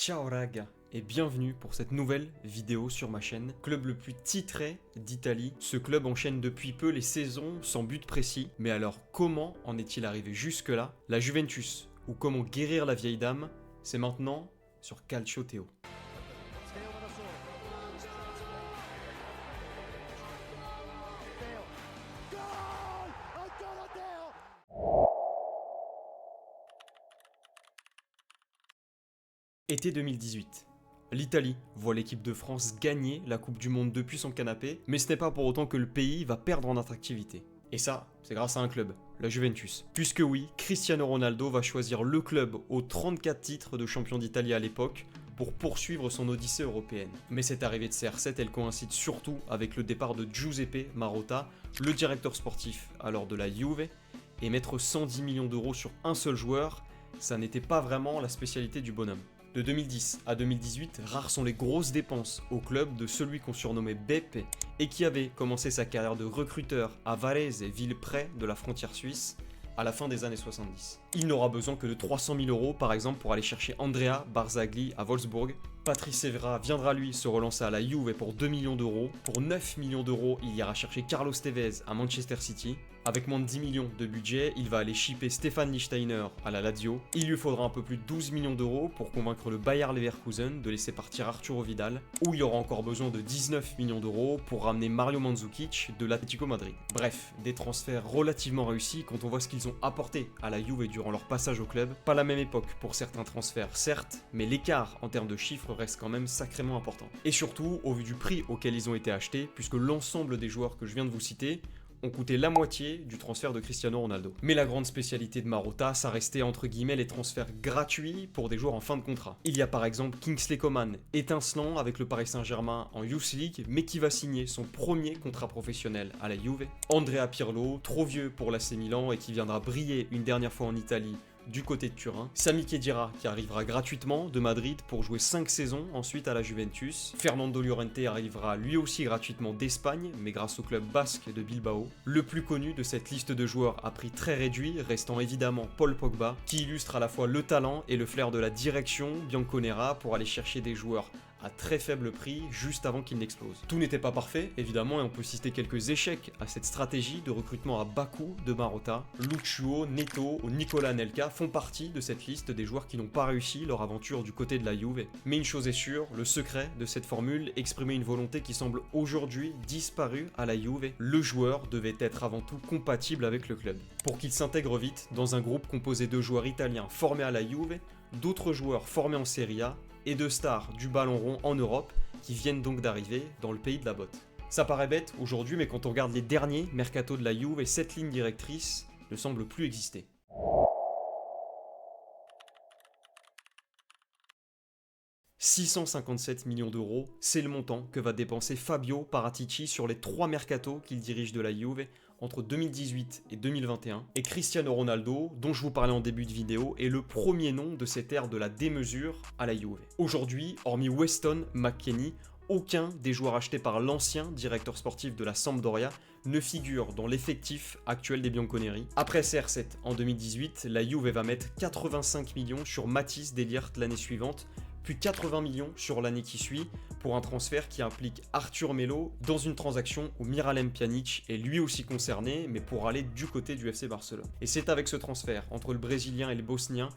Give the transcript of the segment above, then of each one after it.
Ciao raga et bienvenue pour cette nouvelle vidéo sur ma chaîne. Club le plus titré d'Italie. Ce club enchaîne depuis peu les saisons sans but précis. Mais alors comment en est-il arrivé jusque là? La Juventus, ou comment guérir la vieille dame, c'est maintenant sur Calcio Théo. Été 2018. L'Italie voit l'équipe de France gagner la Coupe du Monde depuis son canapé, mais ce n'est pas pour autant que le pays va perdre en attractivité. Et ça, c'est grâce à un club, la Juventus. Puisque oui, Cristiano Ronaldo va choisir le club aux 34 titres de champion d'Italie à l'époque pour poursuivre son odyssée européenne. Mais cette arrivée de CR7, elle coïncide surtout avec le départ de Giuseppe Marotta, le directeur sportif alors de la Juve, et mettre 110 millions d'euros sur un seul joueur, ça n'était pas vraiment la spécialité du bonhomme. De 2010 à 2018, rares sont les grosses dépenses au club de celui qu'on surnommait Beppe et qui avait commencé sa carrière de recruteur à Varese, ville près de la frontière suisse, à la fin des années 70. Il n'aura besoin que de 300 000 euros par exemple pour aller chercher Andrea Barzagli à Wolfsburg. Patrice Evra viendra lui se relancer à la Juve pour 2 millions d'euros. Pour 9 millions d'euros, il ira chercher Carlos Tevez à Manchester City. Avec moins de 10 millions de budget, il va aller shipper Stefan Lichtsteiner à la Lazio. Il lui faudra un peu plus de 12 millions d'euros pour convaincre le Bayer Leverkusen de laisser partir Arturo Vidal, où il y aura encore besoin de 19 millions d'euros pour ramener Mario Mandzukic de l'Atlético Madrid. Bref, des transferts relativement réussis quand on voit ce qu'ils ont apporté à la Juve durant leur passage au club. Pas la même époque pour certains transferts, certes, mais l'écart en termes de chiffres reste quand même sacrément important. Et surtout, au vu du prix auquel ils ont été achetés, puisque l'ensemble des joueurs que je viens de vous citer ont coûté la moitié du transfert de Cristiano Ronaldo. Mais la grande spécialité de Marotta, ça restait entre guillemets les transferts gratuits pour des joueurs en fin de contrat. Il y a par exemple Kingsley Coman, étincelant avec le Paris Saint-Germain en Youth League, mais qui va signer son premier contrat professionnel à la Juve. Andrea Pirlo, trop vieux pour l'AC Milan et qui viendra briller une dernière fois en Italie du côté de Turin. Sami Khedira qui arrivera gratuitement de Madrid pour jouer 5 saisons ensuite à la Juventus. Fernando Llorente arrivera lui aussi gratuitement d'Espagne, mais grâce au club basque de Bilbao. Le plus connu de cette liste de joueurs à prix très réduit restant évidemment Paul Pogba, qui illustre à la fois le talent et le flair de la direction bianconera pour aller chercher des joueurs à très faible prix juste avant qu'il n'explose. Tout n'était pas parfait, évidemment, et on peut citer quelques échecs à cette stratégie de recrutement à bas coût de Marotta. Lucio, Neto ou Nicolas Anelka font partie de cette liste des joueurs qui n'ont pas réussi leur aventure du côté de la Juve. Mais une chose est sûre, le secret de cette formule exprimait une volonté qui semble aujourd'hui disparue à la Juve. Le joueur devait être avant tout compatible avec le club. Pour qu'il s'intègre vite dans un groupe composé de joueurs italiens formés à la Juve, d'autres joueurs formés en Serie A et de stars du ballon rond en Europe qui viennent donc d'arriver dans le pays de la botte. Ça paraît bête aujourd'hui, mais quand on regarde les derniers mercato de la Juve, cette ligne directrice ne semble plus exister. « 657 millions d'euros, c'est le montant que va dépenser Fabio Paratici sur les 3 mercatos qu'il dirige de la Juve entre 2018 et 2021. Et Cristiano Ronaldo, dont je vous parlais en début de vidéo, est le premier nom de cette ère de la démesure à la Juve. Aujourd'hui, hormis Weston McKennie, aucun des joueurs achetés par l'ancien directeur sportif de la Sampdoria ne figure dans l'effectif actuel des Bianconeri. Après CR7 en 2018, la Juve va mettre 85 millions sur Matthijs de Ligt l'année suivante, puis 80 millions sur l'année qui suit pour un transfert qui implique Arthur Melo dans une transaction où Miralem Pjanic est lui aussi concerné, mais pour aller du côté du FC Barcelone. Et c'est avec ce transfert entre le Brésilien et le Bosnien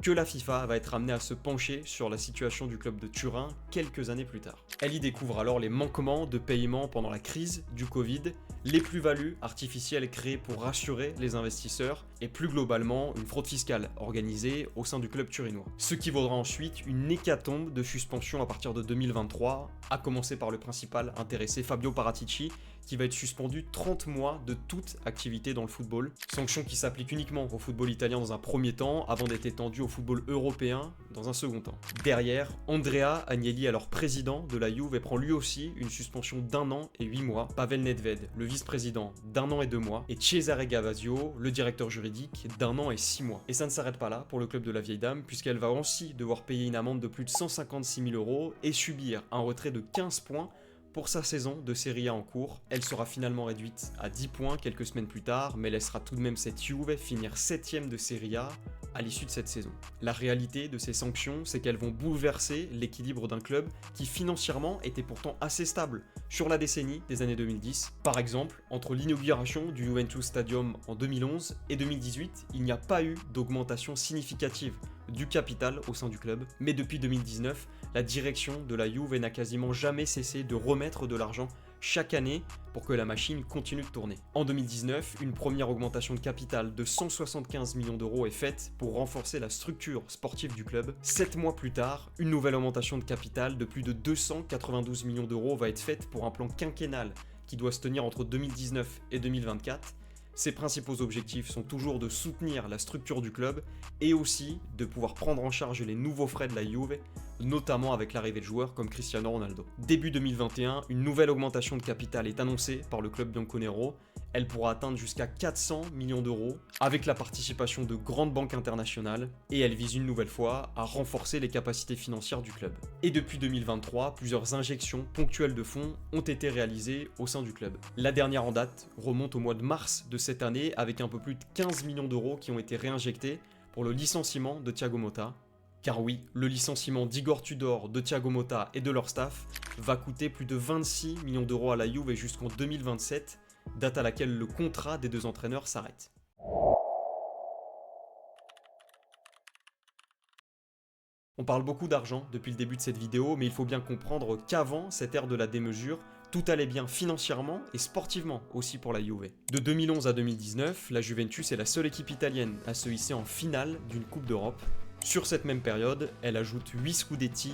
que la FIFA va être amenée à se pencher sur la situation du club de Turin quelques années plus tard. Elle y découvre alors les manquements de paiement pendant la crise du Covid, les plus-values artificielles créées pour rassurer les investisseurs et plus globalement une fraude fiscale organisée au sein du club turinois. Ce qui vaudra ensuite une hécatombe de suspension à partir de 2023, à commencer par le principal intéressé Fabio Paratici, qui va être suspendu 30 mois de toute activité dans le football. Sanction qui s'applique uniquement au football italien dans un premier temps, avant d'être étendue au football européen dans un second temps. Derrière, Andrea Agnelli, alors président de la Juve, prend lui aussi une suspension d'1 an et 8 mois. Pavel Nedved, le vice-président, d'1 an et 2 mois. Et Cesare Gavasio, le directeur juridique, d'1 an et 6 mois. Et ça ne s'arrête pas là pour le club de la vieille dame, puisqu'elle va aussi devoir payer une amende de plus de 156 000 euros et subir un retrait de 15 points pour sa saison de Serie A en cours. Elle sera finalement réduite à 10 points quelques semaines plus tard, mais laissera tout de même cette Juve finir 7ème de Serie A à l'issue de cette saison. La réalité de ces sanctions, c'est qu'elles vont bouleverser l'équilibre d'un club qui financièrement était pourtant assez stable sur la décennie des années 2010. Par exemple, entre l'inauguration du Juventus Stadium en 2011 et 2018, il n'y a pas eu d'augmentation significative du capital au sein du club, mais depuis 2019, la direction de la Juve n'a quasiment jamais cessé de remettre de l'argent chaque année pour que la machine continue de tourner. En 2019, une première augmentation de capital de 175 millions d'euros est faite pour renforcer la structure sportive du club. 7 mois plus tard, une nouvelle augmentation de capital de plus de 292 millions d'euros va être faite pour un plan quinquennal qui doit se tenir entre 2019 et 2024. Ses principaux objectifs sont toujours de soutenir la structure du club et aussi de pouvoir prendre en charge les nouveaux frais de la Juve, notamment avec l'arrivée de joueurs comme Cristiano Ronaldo. Début 2021, une nouvelle augmentation de capital est annoncée par le club bianconero. Elle pourra atteindre jusqu'à 400 millions d'euros avec la participation de grandes banques internationales et elle vise une nouvelle fois à renforcer les capacités financières du club. Et depuis 2023, plusieurs injections ponctuelles de fonds ont été réalisées au sein du club. La dernière en date remonte au mois de mars de cette année avec un peu plus de 15 millions d'euros qui ont été réinjectés pour le licenciement de Thiago Motta. Car oui, le licenciement d'Igor Tudor, de Thiago Motta et de leur staff va coûter plus de 26 millions d'euros à la Juve jusqu'en 2027, date à laquelle le contrat des deux entraîneurs s'arrête. On parle beaucoup d'argent depuis le début de cette vidéo, mais il faut bien comprendre qu'avant cette ère de la démesure, tout allait bien financièrement et sportivement aussi pour la Juve. De 2011 à 2019, la Juventus est la seule équipe italienne à se hisser en finale d'une Coupe d'Europe. Sur cette même période, elle ajoute 8 Scudetti,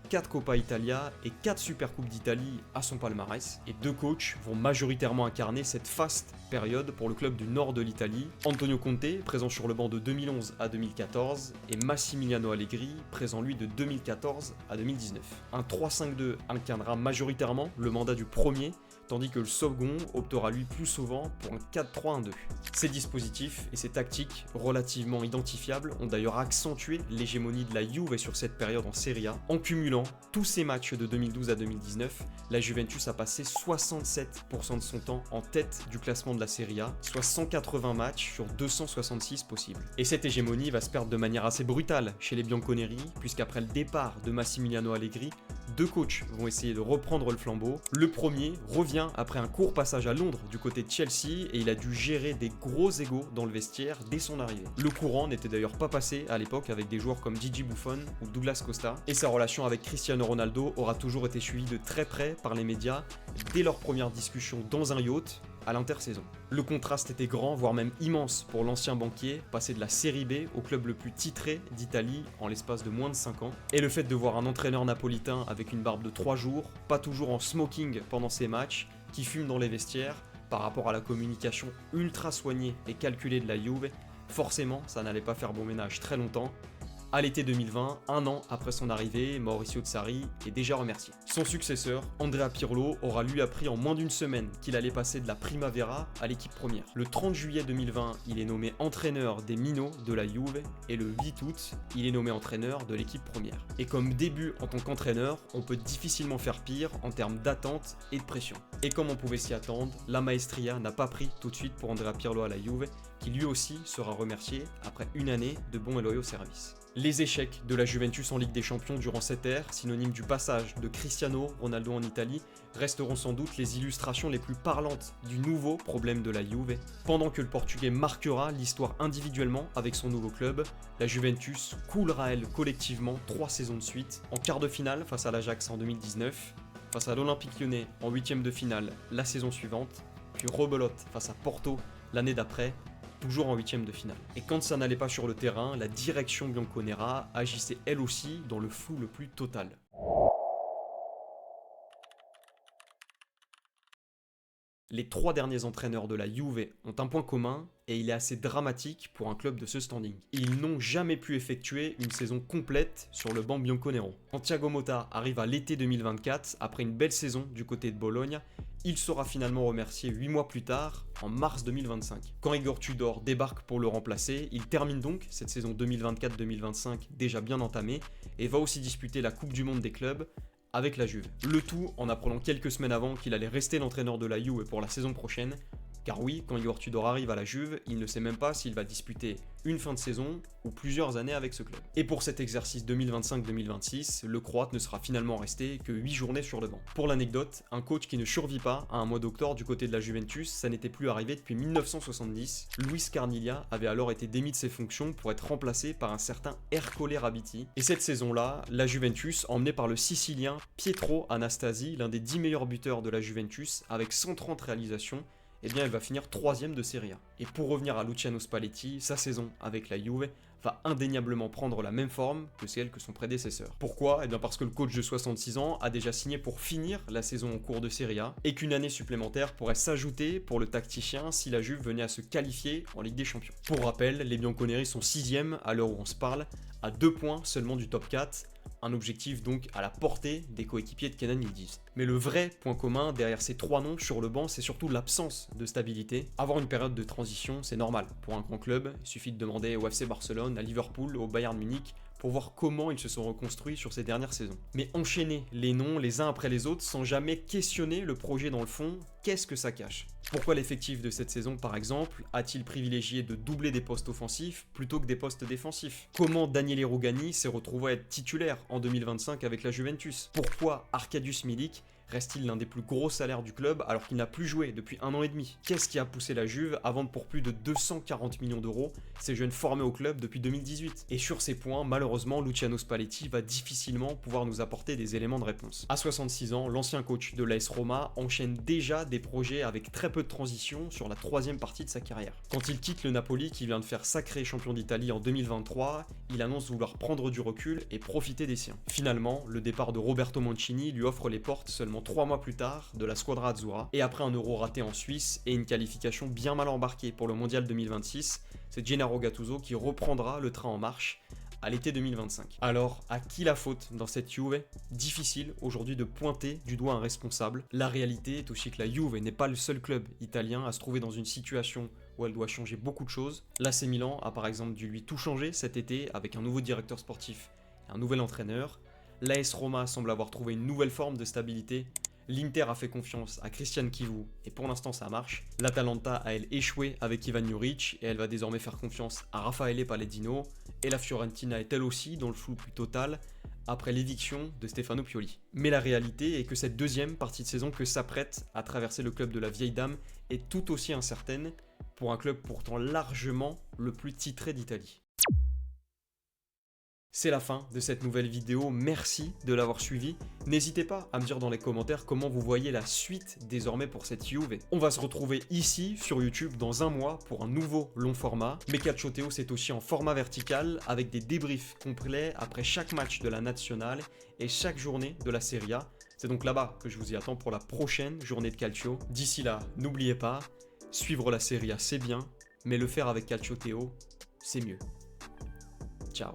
4 Coppa Italia et 4 Supercoupes d'Italie à son palmarès. Et deux coachs vont majoritairement incarner cette faste période pour le club du nord de l'Italie. Antonio Conte, présent sur le banc de 2011 à 2014, et Massimiliano Allegri, présent lui de 2014 à 2019. Un 3-5-2 incarnera majoritairement le mandat du premier, tandis que le second optera lui plus souvent pour un 4-3-1-2. Ces dispositifs et ces tactiques relativement identifiables ont d'ailleurs accentué l'hégémonie de la Juve sur cette période en Serie A. En cumulant tous ces matchs de 2012 à 2019, la Juventus a passé 67% de son temps en tête du classement de la Serie A, soit 180 matchs sur 266 possibles. Et cette hégémonie va se perdre de manière assez brutale chez les bianconeri, puisqu'après le départ de Massimiliano Allegri, deux coachs vont essayer de reprendre le flambeau. Le premier revient après un court passage à Londres du côté de Chelsea et il a dû gérer des gros égos dans le vestiaire dès son arrivée. Le courant n'était d'ailleurs pas passé à l'époque avec des joueurs comme Gigi Buffon ou Douglas Costa et sa relation avec Cristiano Ronaldo aura toujours été suivie de très près par les médias dès leur première discussion dans un yacht à l'intersaison. Le contraste était grand, voire même immense pour l'ancien banquier, passer de la Série B au club le plus titré d'Italie en l'espace de moins de 5 ans. Et le fait de voir un entraîneur napolitain avec une barbe de 3 jours, pas toujours en smoking pendant ses matchs, qui fume dans les vestiaires, par rapport à la communication ultra soignée et calculée de la Juve, forcément ça n'allait pas faire bon ménage très longtemps. À l'été 2020, un an après son arrivée, Maurizio Sarri est déjà remercié. Son successeur, Andrea Pirlo, aura lui appris en moins d'une semaine qu'il allait passer de la Primavera à l'équipe première. Le 30 juillet 2020, il est nommé entraîneur des Minots de la Juve et le 8 août, il est nommé entraîneur de l'équipe première. Et comme début en tant qu'entraîneur, on peut difficilement faire pire en termes d'attente et de pression. Et comme on pouvait s'y attendre, la Maestria n'a pas pris tout de suite pour Andrea Pirlo à la Juve, qui lui aussi sera remercié après une année de bons et loyaux services. Les échecs de la Juventus en Ligue des Champions durant cette ère, synonyme du passage de Cristiano Ronaldo en Italie, resteront sans doute les illustrations les plus parlantes du nouveau problème de la Juve. Pendant que le Portugais marquera l'histoire individuellement avec son nouveau club, la Juventus coulera elle collectivement 3 saisons de suite, en quart de finale face à l'Ajax en 2019, face à l'Olympique Lyonnais en 8e de finale la saison suivante, puis rebelote face à Porto l'année d'après, toujours en 8e de finale. Et quand ça n'allait pas sur le terrain, la direction bianconera agissait elle aussi dans le flou le plus total. Les 3 derniers entraîneurs de la Juve ont un point commun, et il est assez dramatique pour un club de ce standing. Ils n'ont jamais pu effectuer une saison complète sur le banc bianconero. Quand Thiago Motta arrive à l'été 2024, après une belle saison du côté de Bologne, il sera finalement remercié 8 mois plus tard, en mars 2025. Quand Igor Tudor débarque pour le remplacer, il termine donc cette saison 2024-2025 déjà bien entamée, et va aussi disputer la Coupe du Monde des clubs, avec la Juve. Le tout en apprenant quelques semaines avant qu'il allait rester l'entraîneur de la Juve pour la saison prochaine, Car oui, quand Igor Tudor arrive à la Juve, il ne sait même pas s'il va disputer une fin de saison ou plusieurs années avec ce club. Et pour cet exercice 2025-2026, le Croate ne sera finalement resté que 8 journées sur le banc. Pour l'anecdote, un coach qui ne survit pas à un mois d'octobre du côté de la Juventus, ça n'était plus arrivé depuis 1970. Luis Carniglia avait alors été démis de ses fonctions pour être remplacé par un certain Ercole Rabiti. Et cette saison-là, la Juventus, emmenée par le Sicilien Pietro Anastasi, l'un des 10 meilleurs buteurs de la Juventus, avec 130 réalisations, eh bien elle va finir 3ème de Serie A. Et pour revenir à Luciano Spalletti, sa saison avec la Juve va indéniablement prendre la même forme que celle que son prédécesseur. Pourquoi ? Eh bien parce que le coach de 66 ans a déjà signé pour finir la saison en cours de Serie A et qu'une année supplémentaire pourrait s'ajouter pour le tacticien si la Juve venait à se qualifier en Ligue des Champions. Pour rappel, les Bianconeri sont 6ème à l'heure où on se parle, à 2 points seulement du top 4, un objectif donc à la portée des coéquipiers de Kenan Yildiz. Mais le vrai point commun derrière ces 3 noms sur le banc, c'est surtout l'absence de stabilité. Avoir une période de transition, c'est normal. Pour un grand club, il suffit de demander au FC Barcelone, à Liverpool, au Bayern Munich, pour voir comment ils se sont reconstruits sur ces dernières saisons. Mais enchaîner les noms les uns après les autres sans jamais questionner le projet dans le fond, qu'est-ce que ça cache ? Pourquoi l'effectif de cette saison, par exemple, a-t-il privilégié de doubler des postes offensifs plutôt que des postes défensifs ? Comment Daniele Rugani s'est retrouvé à être titulaire en 2025 avec la Juventus ? Pourquoi Arkadiusz Milik reste-t-il l'un des plus gros salaires du club alors qu'il n'a plus joué depuis 1 an et demi ? Qu'est-ce qui a poussé la Juve à vendre pour plus de 240 millions d'euros ces jeunes formés au club depuis 2018 ? Et sur ces points, malheureusement, Luciano Spalletti va difficilement pouvoir nous apporter des éléments de réponse. À 66 ans, l'ancien coach de l'AS Roma enchaîne déjà des projets avec très peu de transition sur la 3ème partie de sa carrière. Quand il quitte le Napoli qui vient de faire sacré champion d'Italie en 2023, il annonce vouloir prendre du recul et profiter des siens. Finalement, le départ de Roberto Mancini lui offre les portes seulement 3 mois plus tard de la Squadra Azzurra, et après un euro raté en Suisse et une qualification bien mal embarquée pour le mondial 2026, c'est Gennaro Gattuso qui reprendra le train en marche à l'été 2025. Alors, à qui la faute dans cette Juve ? Difficile aujourd'hui de pointer du doigt un responsable. La réalité est aussi que la Juve n'est pas le seul club italien à se trouver dans une situation où elle doit changer beaucoup de choses. L'AC Milan a par exemple dû lui tout changer cet été avec un nouveau directeur sportif et un nouvel entraîneur. L'AS Roma semble avoir trouvé une nouvelle forme de stabilité. L'Inter a fait confiance à Christian Chivu et pour l'instant ça marche. L'Atalanta a elle échoué avec Ivan Juric et elle va désormais faire confiance à Raffaele Pallettino. Et la Fiorentina est elle aussi dans le flou plus total après l'éviction de Stefano Pioli. Mais la réalité est que cette 2ème partie de saison que s'apprête à traverser le club de la vieille dame est tout aussi incertaine pour un club pourtant largement le plus titré d'Italie. C'est la fin de cette nouvelle vidéo, merci de l'avoir suivi. N'hésitez pas à me dire dans les commentaires comment vous voyez la suite désormais pour cette Juve. On va se retrouver ici sur YouTube dans 1 mois pour un nouveau long format. Mais Calcio Théo c'est aussi en format vertical avec des débriefs complets après chaque match de la Nationale et chaque journée de la Serie A. C'est donc là-bas que je vous y attends pour la prochaine journée de Calcio. D'ici là, n'oubliez pas, suivre la Serie A c'est bien, mais le faire avec Calcio Théo, c'est mieux. Ciao.